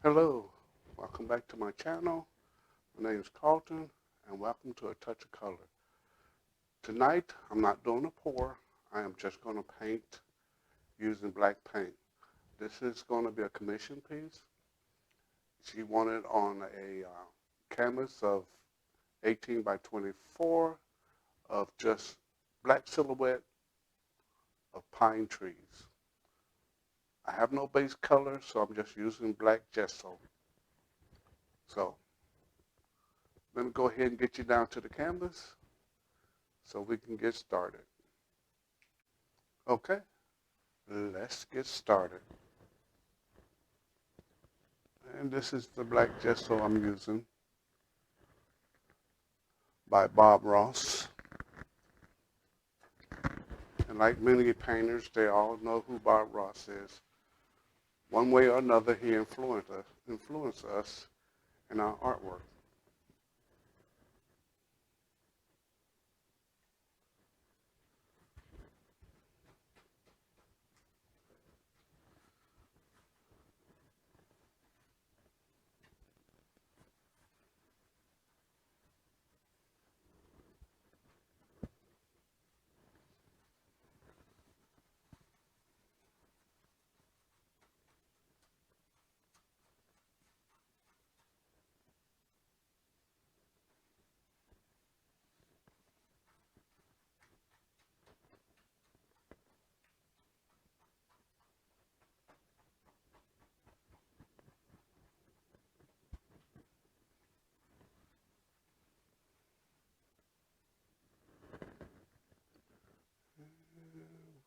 Hello, welcome back to my channel. My name is Carlton and welcome to A Touch of Color. Tonight I'm not doing a pour, I am just going to paint using black paint. This is going to be a commission piece. She wanted on a canvas of 18 by 24 of just black silhouette of pine trees. I have no base color, so I'm just using Black Gesso. So let me go ahead and get you down to the canvas so we can get started. Okay, let's get started. And this is the Black Gesso I'm using by Bob Ross. And like many painters, they all know who Bob Ross is. One way or another, he influenced us in our artwork.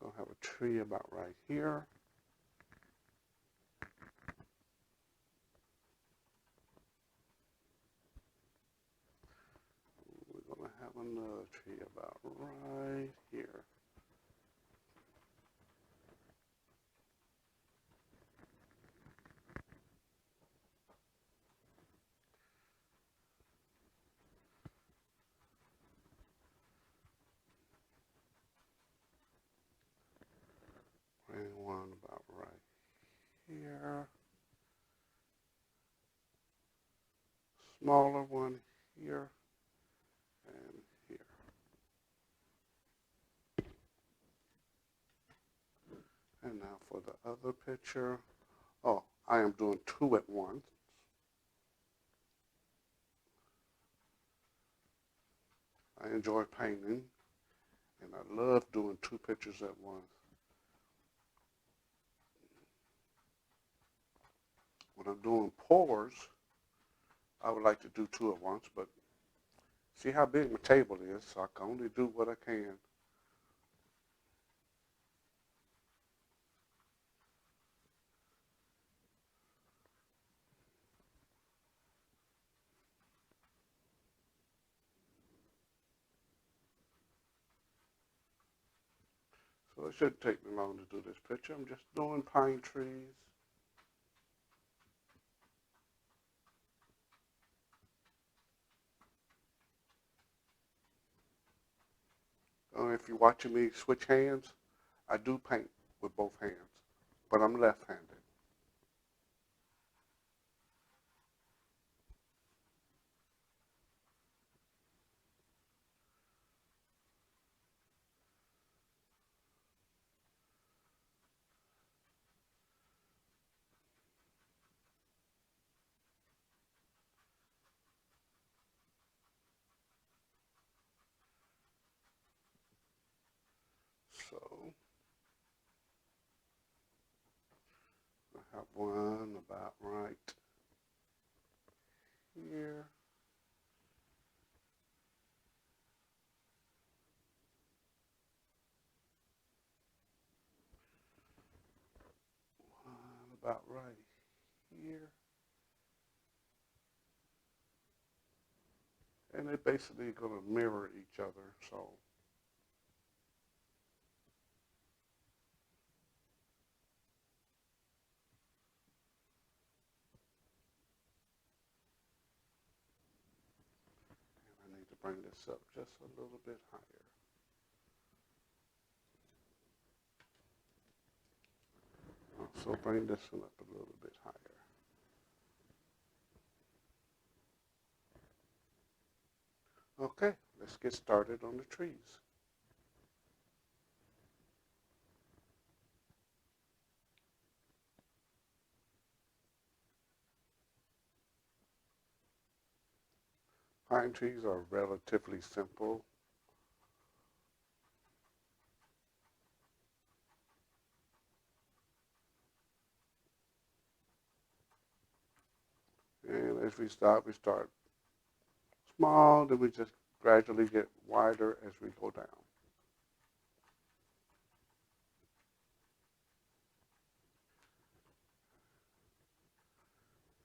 We're going to have a tree about right here. We're going to have another tree about right here. And one about right here. Smaller one here and here. And now for the other picture. Oh, I am doing two at once. I enjoy painting, and I love doing two pictures at once. When I'm doing pours, I would like to do two at once, but see how big my table is, so I can only do what I can. So it shouldn't take me long to do this picture. I'm just doing pine trees. If you're watching me switch hands, I do paint with both hands, but I'm left-handed. So I have one about right here. One about right here. And they're basically going to mirror each other. So I need to bring this up just a little bit higher. Also bring this one up a little bit higher. Okay, let's get started on the trees. Pine trees are relatively simple. And as we start small, then we just gradually get wider as we go down.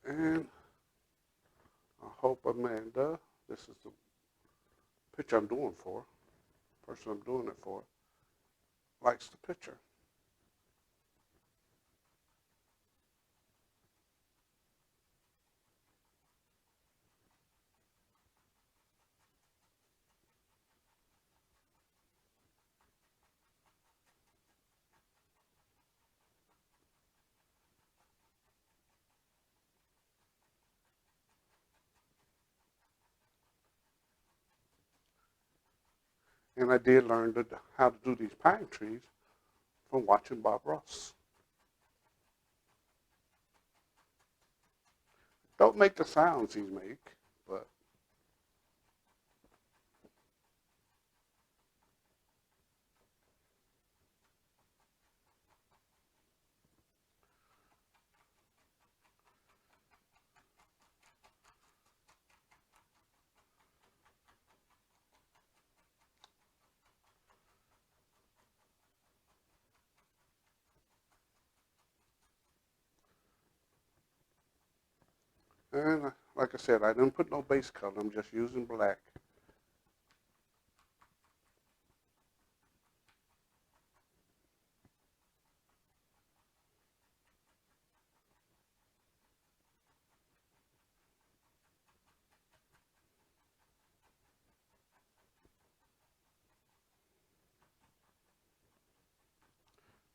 And I hope Amanda, this is the picture I'm doing for, person I'm doing it for, likes the picture. And I did learn how to do these pine trees from watching Bob Ross. Don't make the sounds he make, but and like I said, I didn't put no base color. I'm just using black.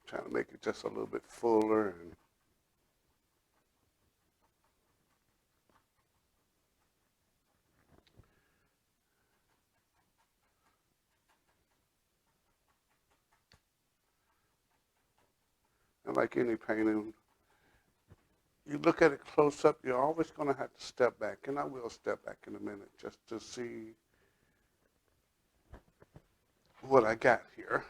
Trying to make it just a little bit fuller and like any painting, you look at it close up, you're always going to have to step back, and I will step back in a minute just to see what I got here,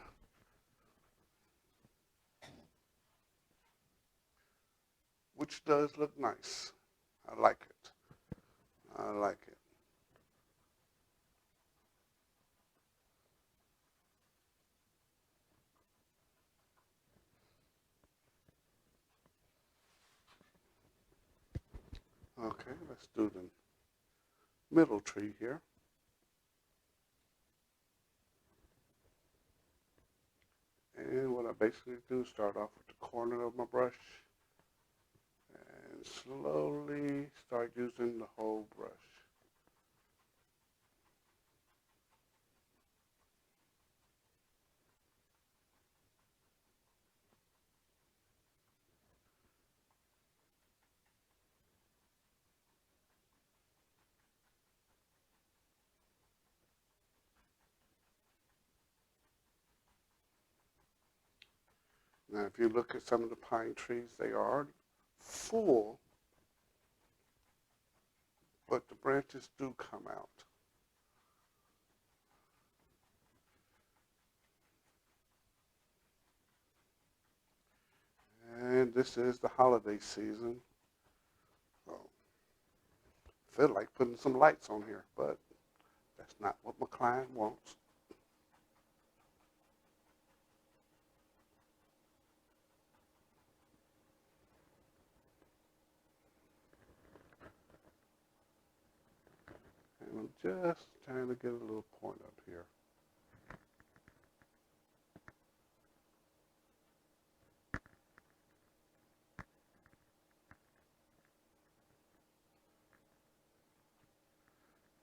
which does look nice. I like it. I like it. Okay, let's do the middle tree here. And what I basically do is start off with the corner of my brush and slowly start using the whole brush. Now, if you look at some of the pine trees, they are full, but the branches do come out. And this is the holiday season. So I feel like putting some lights on here, but that's not what my client wants. And I'm just trying to get a little point up here.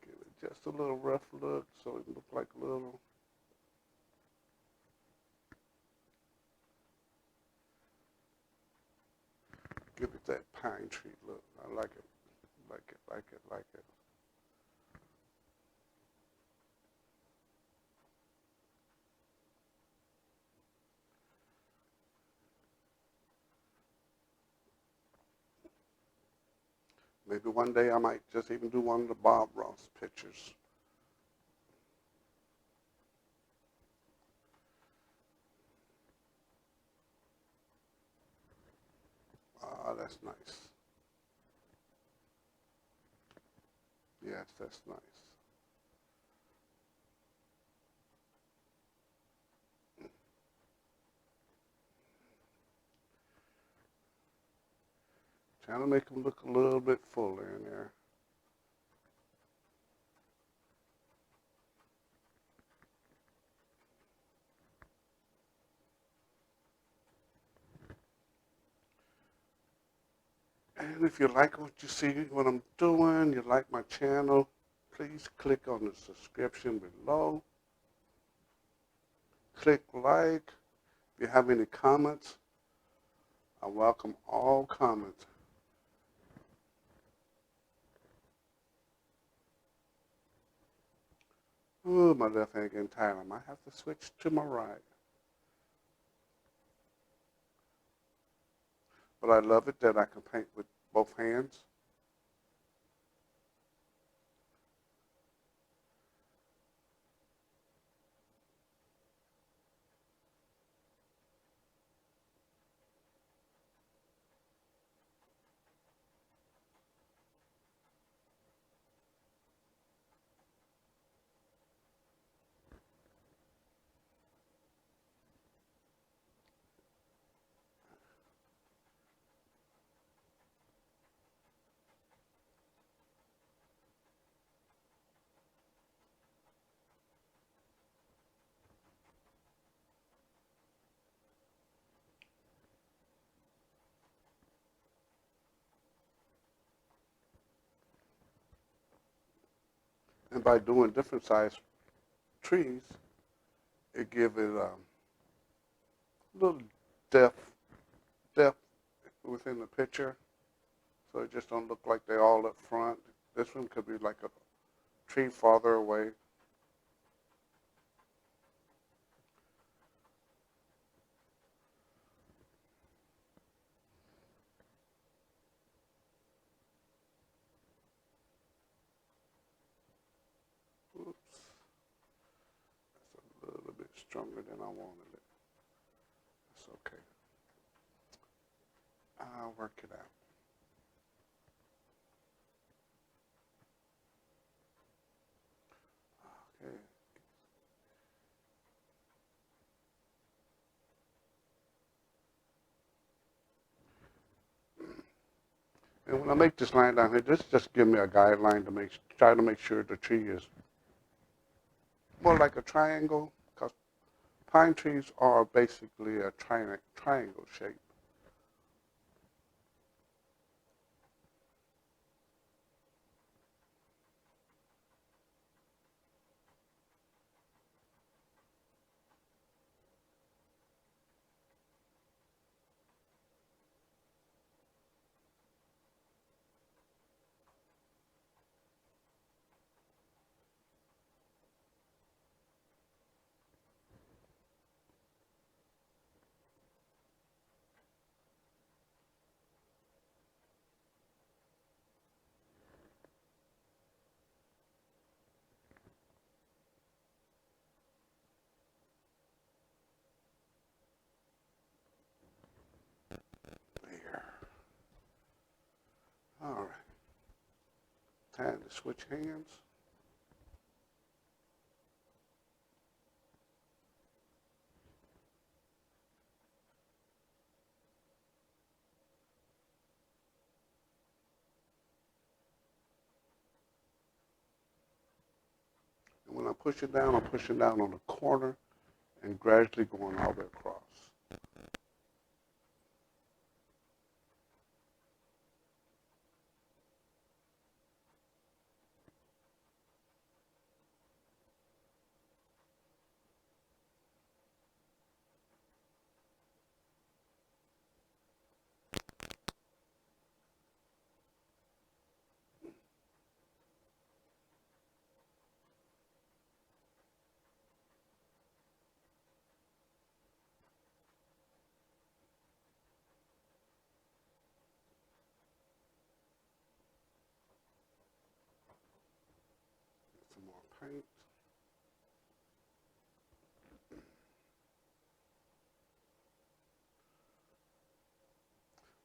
Give it just a little rough look so it looks like a little. Give it that pine tree look. I like it, like it, like it, like it. Maybe one day I might just even do one of the Bob Ross pictures. Ah, that's nice. Yes, that's nice. Trying to make them look a little bit fuller in there. And if you like what you see, what I'm doing, you like my channel, please click on the subscription below. Click like. If you have any comments, I welcome all comments. Ooh, my left hand getting tired. I might have to switch to my right. But I love it that I can paint with both hands. And by doing different size trees, it gives it a little depth within the picture. So it just don't look like they all up front. This one could be like a tree farther away. Oops, that's a little bit stronger than I wanted it. That's okay. I'll work it out. Okay. And when I make this line down here, this just give me a guideline to try to make sure the tree is more like a triangle, because pine trees are basically a triangle shape. There. All right. Time to switch hands. And when I push it down, I'm pushing down on the corner and gradually going all the way across.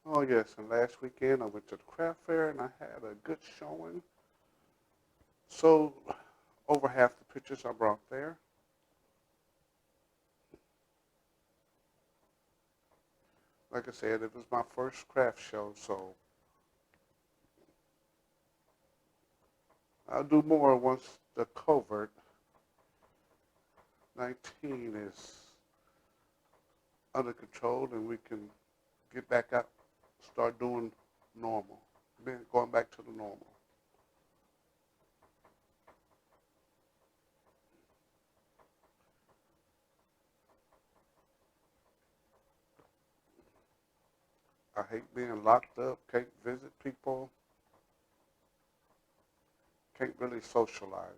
Oh yes, and last weekend I went to the craft fair and I had a good showing. So over half the pictures I brought there. Like I said, it was my first craft show, so I'll do more once the COVID-19 is under control and we can get back out, start doing normal, going back to the normal. I hate being locked up, can't visit people, can't really socialize.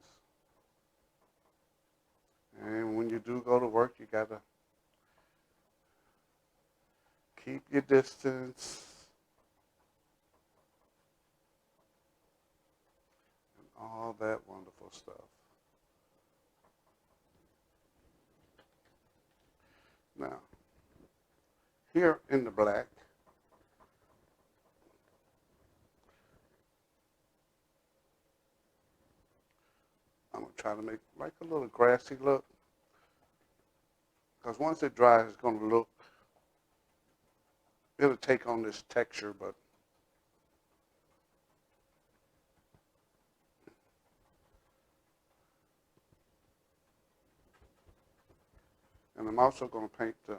And when you do go to work, you gotta keep your distance and all that wonderful stuff. Now, here in the black, I'm gonna try to make like a little grassy look, because once it dries, it's gonna look, it'll take on this texture, but and I'm also gonna paint the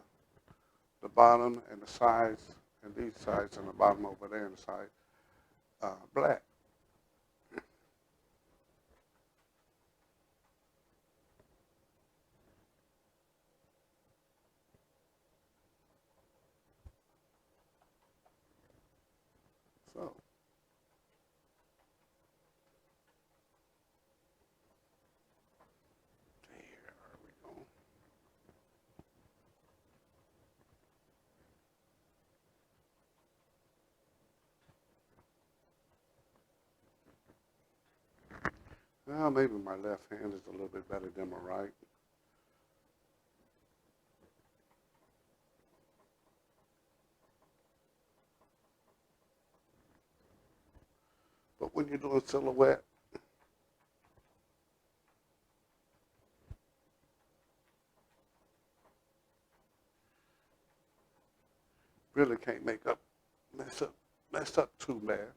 bottom and the sides and these sides and the bottom over there and the side black. So there we go. Well, maybe my left hand is a little bit better than my right. But when you're doing silhouette, really can't mess up mess up too bad.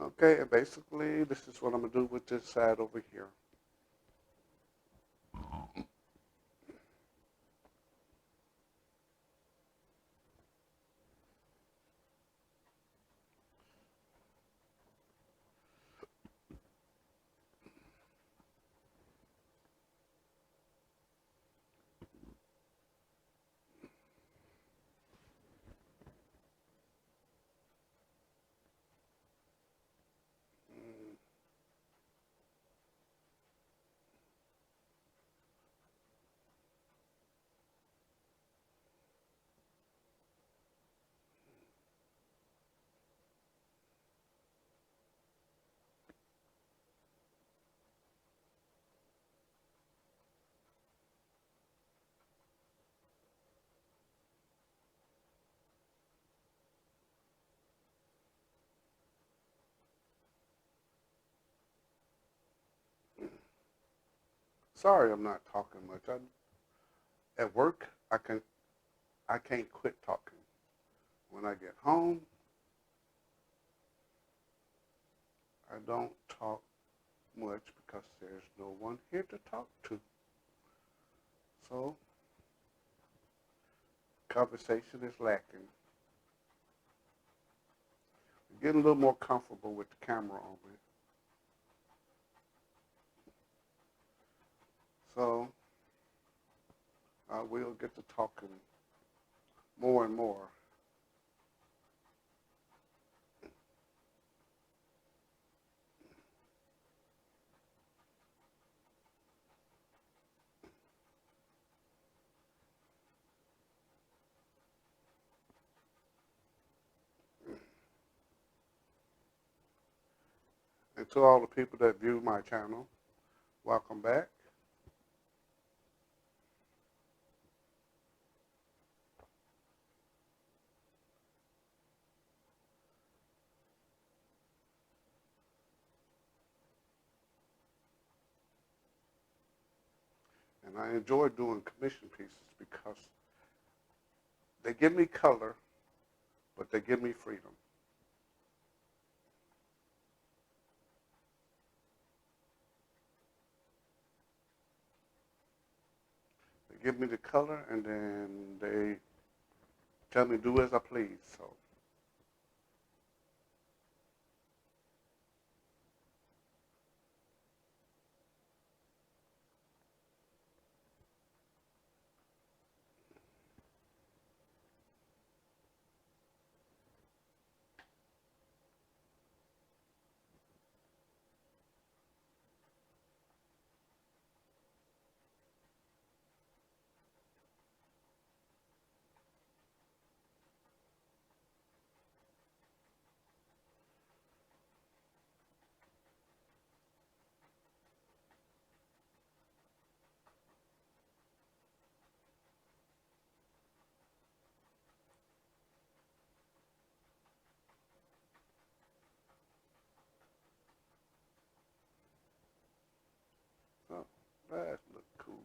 Okay, and basically this is what I'm gonna do with this side over here. Sorry, I'm not talking much. At work, I can't quit talking. When I get home, I don't talk much because there's no one here to talk to. So conversation is lacking. I'm getting a little more comfortable with the camera on me. So I will get to talking more and more. And to all the people that view my channel, welcome back. And I enjoy doing commission pieces because they give me color, but they give me freedom. They give me the color, and then they tell me do as I please. So, oh, that look cool.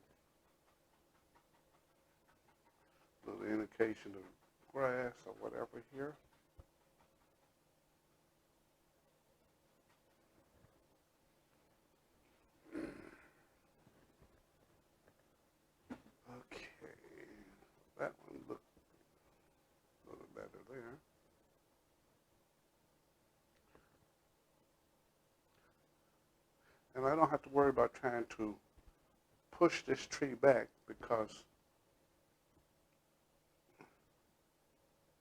Little indication of grass or whatever here. Okay, that one looks a little better there. And I don't have to worry about trying to push this tree back because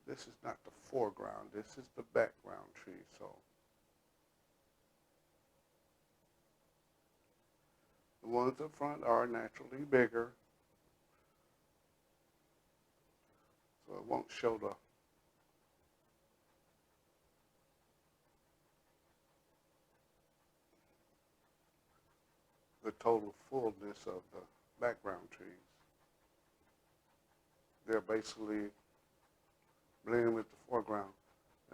this is not the foreground. This is the background tree. So the ones up front are naturally bigger, so it won't show the total fullness of the background trees. They're basically blending with the foreground.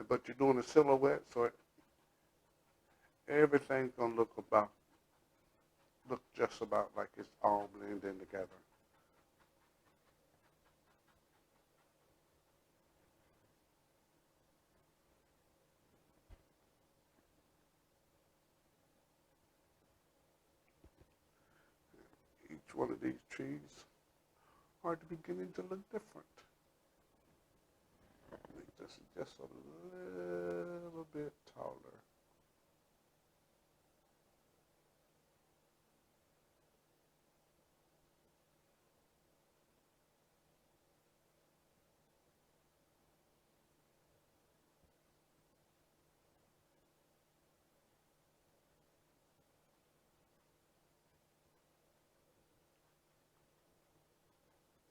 But you're doing a silhouette, so everything's gonna look just about like it's all blending together. Each one of these trees are beginning to look different. Make this just a little bit taller.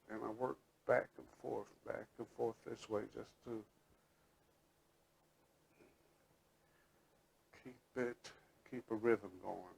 And I work back and forth this way just to keep a rhythm going.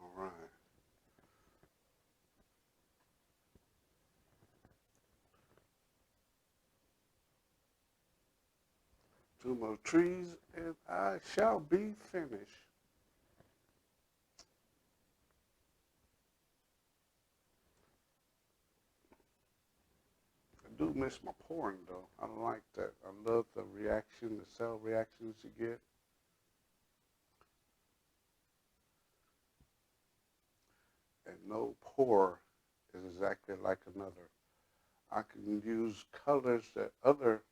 All right. Two more trees and I shall be finished. do miss my pouring though. I don't like that. I love the reaction, the cell reactions you get. And no pour is exactly like another. I can use colors that other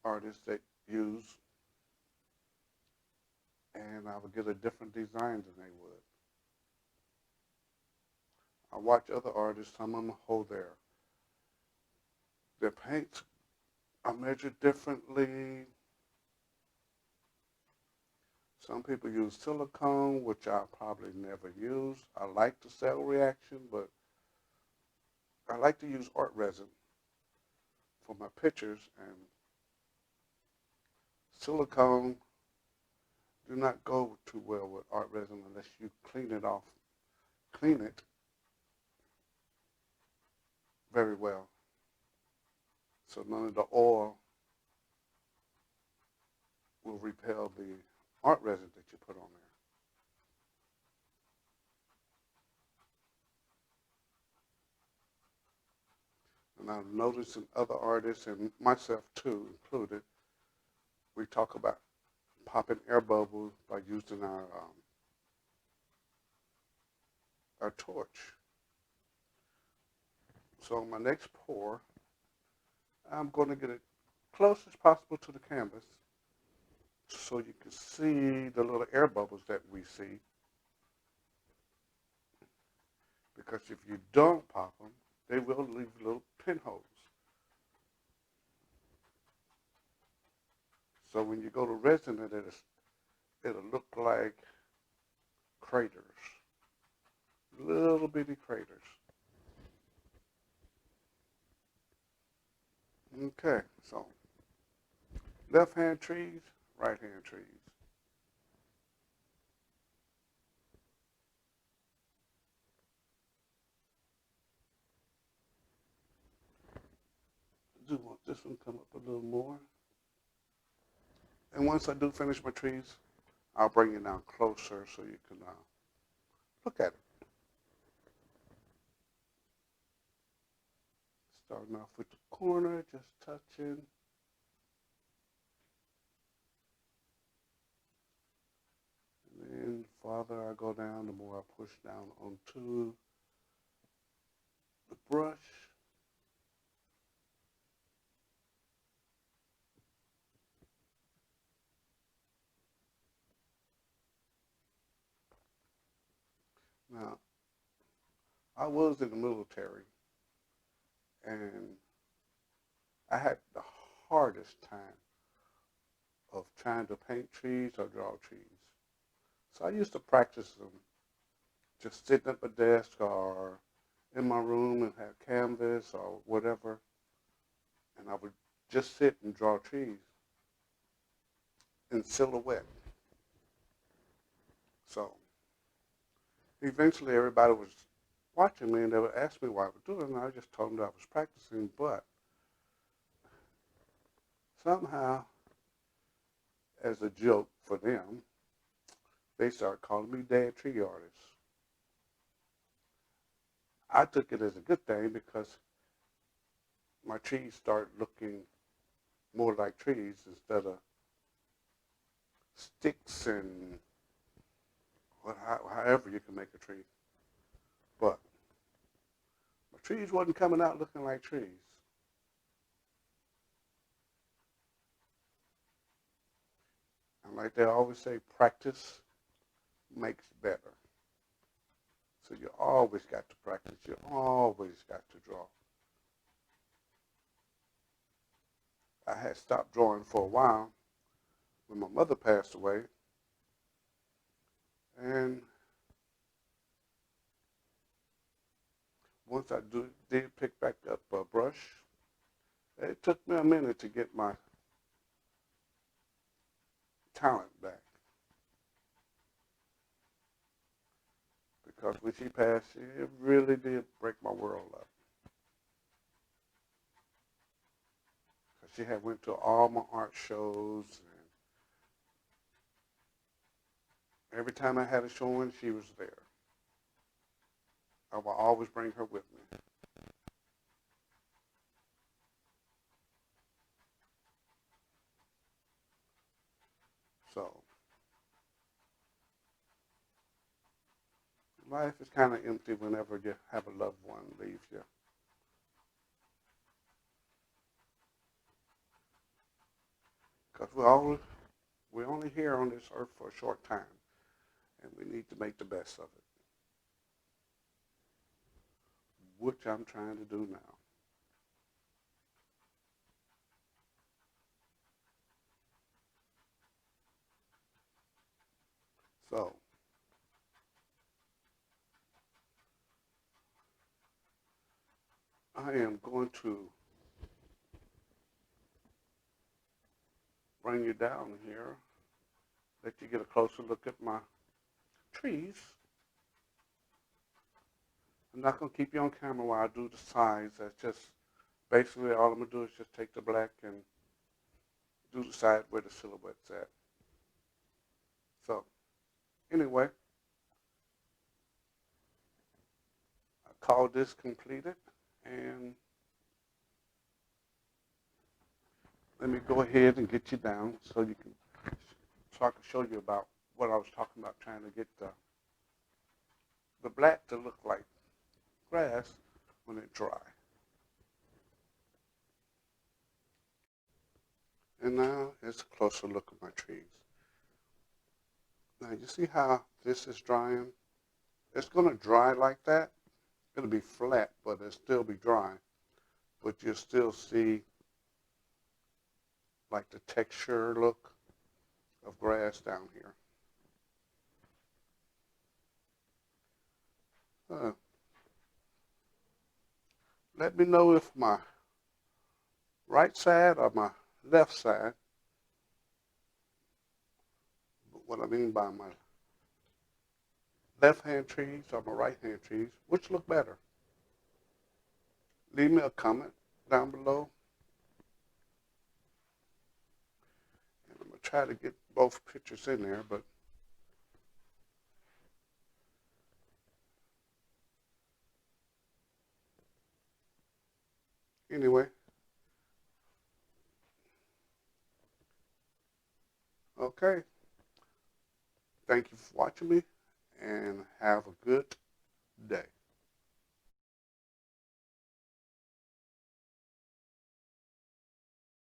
artists that use, and I would get a different design than they would. I watch other artists, some of them hold their paints are measured differently. Some people use silicone, which I probably never use. I like the cell reaction, but I like to use art resin for my pictures, and silicone do not go too well with art resin unless you clean it very well. So none of the oil will repel the art resin that you put on there. And I've noticed in other artists, and myself too included, we talk about popping air bubbles by using our torch. So my next pour, I'm going to get it close as possible to the canvas so you can see the little air bubbles that we see. Because if you don't pop them, they will leave little pinholes. So when you go to resin it, it'll look like craters, little bitty craters. Okay, so left hand trees, right hand trees. I do want this one to come up a little more. And once I do finish my trees, I'll bring it down closer so you can look at it. Starting off with the corner, just touching. And then the farther I go down, the more I push down onto the brush. Now, I was in the military, and I had the hardest time of trying to paint trees or draw trees. So I used to practice them just sitting at my desk or in my room and have canvas or whatever, and I would just sit and draw trees in silhouette. So eventually everybody was watching me and they would ask me why I was doing it, and I just told them that I was practicing, but somehow, as a joke for them, they started calling me Dad Tree Artist. I took it as a good thing because my trees started looking more like trees instead of sticks and however you can make a tree. But my trees wasn't coming out looking like trees. And like they always say, practice makes better. So you always got to practice. You always got to draw. I had stopped drawing for a while when my mother passed away. And once I did pick back up a brush, it took me a minute to get my talent back. Because when she passed, it really did break my world up. Because she had went to all my art shows, and every time I had a showing, she was there. I will always bring her with me. So life is kind of empty whenever you have a loved one leave you. Because we're only here on this earth for a short time, and we need to make the best of it, which I'm trying to do now. So I am going to bring you down here, let you get a closer look at my trees. I'm not going to keep you on camera while I do the sides. That's just basically all I'm going to do is just take the black and do the side where the silhouette's at. So anyway, I call this completed, and let me go ahead and get you down so I can show you about what I was talking about, trying to get the black to look like grass when it dry. And now it's a closer look at my trees. Now you see how this is drying? It's going to dry like that. It'll be flat, but it'll still be dry. But you'll still see like the texture look of grass down here. Let me know if my right side or my left side, what I mean by my left-hand trees or my right-hand trees, which look better? Leave me a comment down below. And I'm going to try to get both pictures in there, but anyway. Okay. Thank you for watching me, and have a good day.